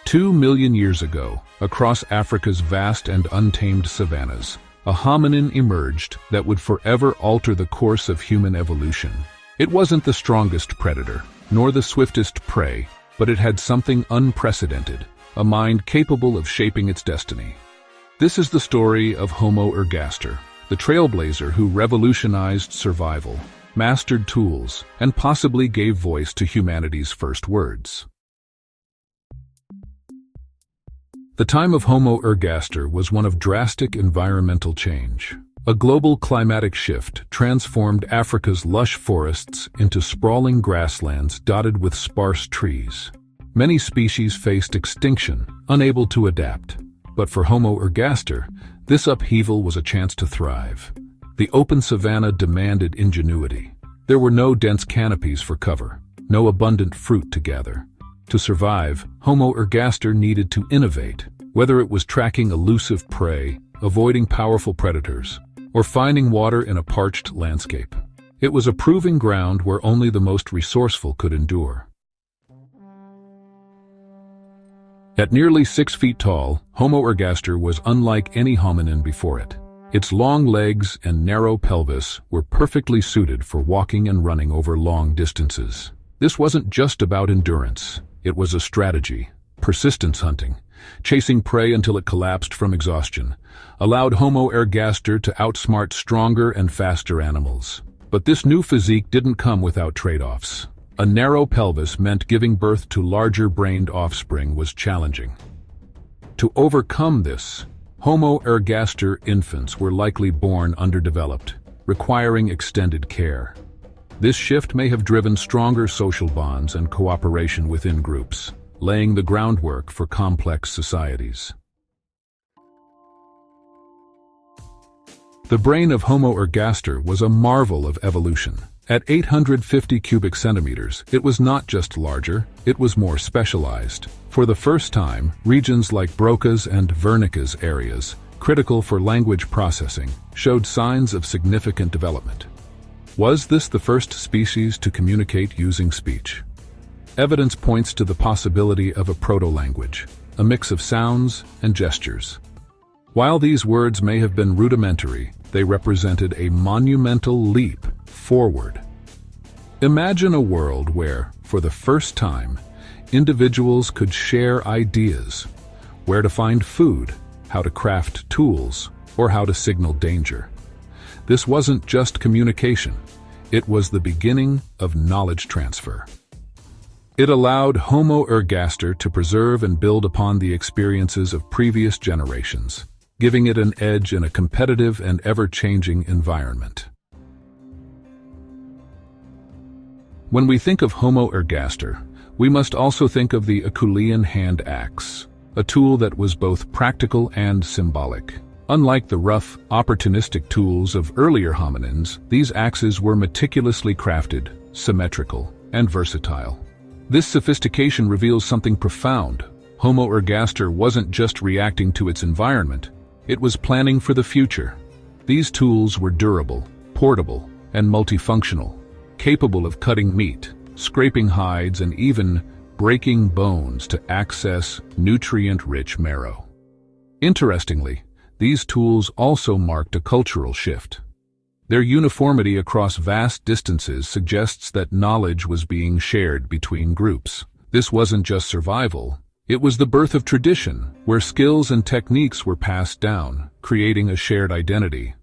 2 million years ago, across Africa's vast and untamed savannas, a hominin emerged that would forever alter the course of human evolution. It wasn't the strongest predator, nor the swiftest prey, but it had something unprecedented, a mind capable of shaping its destiny. This is the story of Homo Ergaster, the trailblazer who revolutionized survival, mastered tools, and possibly gave voice to humanity's first words. The time of Homo Ergaster was one of drastic environmental change. A global climatic shift transformed Africa's lush forests into sprawling grasslands dotted with sparse trees. Many species faced extinction, unable to adapt. But for Homo Ergaster, this upheaval was a chance to thrive. The open savanna demanded ingenuity. There were no dense canopies for cover, no abundant fruit to gather. To survive, Homo Ergaster needed to innovate, whether it was tracking elusive prey, avoiding powerful predators, or finding water in a parched landscape. It was a proving ground where only the most resourceful could endure. At nearly 6 feet tall, Homo Ergaster was unlike any hominin before it. Its long legs and narrow pelvis were perfectly suited for walking and running over long distances. This wasn't just about endurance. It was a strategy. Persistence hunting, chasing prey until it collapsed from exhaustion, allowed Homo Ergaster to outsmart stronger and faster animals. But this new physique didn't come without trade-offs. A narrow pelvis meant giving birth to larger-brained offspring was challenging. To overcome this, Homo Ergaster infants were likely born underdeveloped, requiring extended care. This shift may have driven stronger social bonds and cooperation within groups, laying the groundwork for complex societies. The brain of Homo Ergaster was a marvel of evolution. At 850 cubic centimeters, it was not just larger, it was more specialized. For the first time, regions like Broca's and Wernicke's areas, critical for language processing, showed signs of significant development. Was this the first species to communicate using speech? Evidence points to the possibility of a proto-language, a mix of sounds and gestures. While these words may have been rudimentary, they represented a monumental leap forward. Imagine a world where, for the first time, individuals could share ideas, where to find food, how to craft tools, or how to signal danger. This wasn't just communication, it was the beginning of knowledge transfer. It allowed Homo Ergaster to preserve and build upon the experiences of previous generations, giving it an edge in a competitive and ever-changing environment. When we think of Homo Ergaster, we must also think of the Acheulean hand axe, a tool that was both practical and symbolic. Unlike the rough, opportunistic tools of earlier hominins, these axes were meticulously crafted, symmetrical, and versatile. This sophistication reveals something profound. Homo Ergaster wasn't just reacting to its environment, it was planning for the future. These tools were durable, portable, and multifunctional, capable of cutting meat, scraping hides, and even breaking bones to access nutrient-rich marrow. Interestingly, these tools also marked a cultural shift. Their uniformity across vast distances suggests that knowledge was being shared between groups. This wasn't just survival, it was the birth of tradition, where skills and techniques were passed down, creating a shared identity.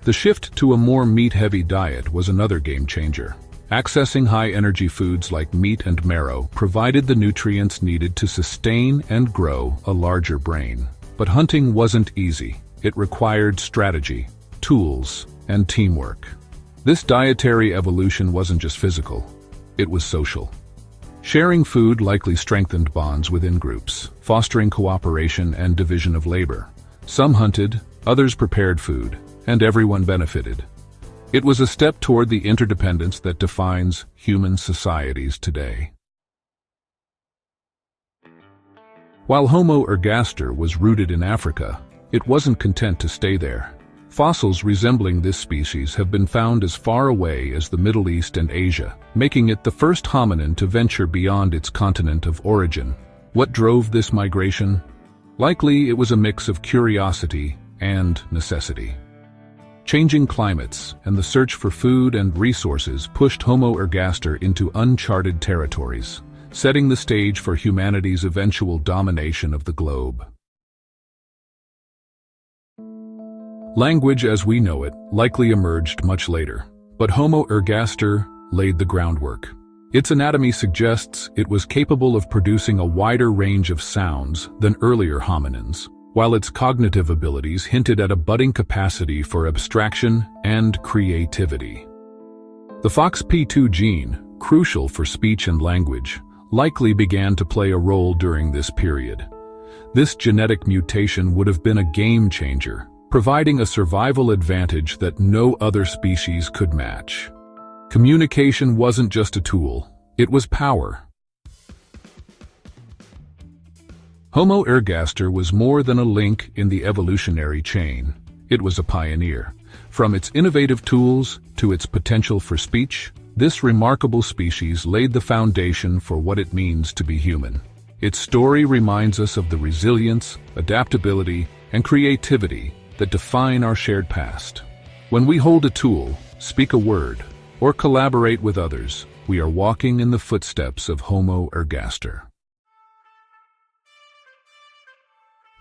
The shift to a more meat-heavy diet was another game-changer. Accessing high-energy foods like meat and marrow provided the nutrients needed to sustain and grow a larger brain. But hunting wasn't easy. It required strategy, tools, and teamwork. This dietary evolution wasn't just physical, it was social. Sharing food likely strengthened bonds within groups, fostering cooperation and division of labor. Some hunted, others prepared food, and everyone benefited. It was a step toward the interdependence that defines human societies today. While Homo Ergaster was rooted in Africa, it wasn't content to stay there. Fossils resembling this species have been found as far away as the Middle East and Asia, making it the first hominin to venture beyond its continent of origin. What drove this migration? Likely it was a mix of curiosity and necessity. Changing climates and the search for food and resources pushed Homo ergaster into uncharted territories, setting the stage for humanity's eventual domination of the globe. Language as we know it likely emerged much later, but Homo ergaster laid the groundwork. Its anatomy suggests it was capable of producing a wider range of sounds than earlier hominins, while its cognitive abilities hinted at a budding capacity for abstraction and creativity. The FOXP2 gene, crucial for speech and language, likely began to play a role during this period. This genetic mutation would have been a game changer, providing a survival advantage that no other species could match. Communication wasn't just a tool, it was power. Homo ergaster was more than a link in the evolutionary chain. It was a pioneer. From its innovative tools to its potential for speech, this remarkable species laid the foundation for what it means to be human. Its story reminds us of the resilience, adaptability, and creativity that define our shared past. When we hold a tool, speak a word, or collaborate with others, we are walking in the footsteps of Homo ergaster.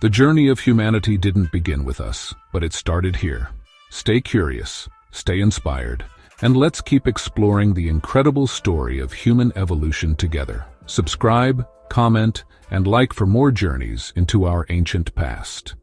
The journey of humanity didn't begin with us, but it started here. Stay curious, stay inspired, and let's keep exploring the incredible story of human evolution together. Subscribe, comment, and like for more journeys into our ancient past.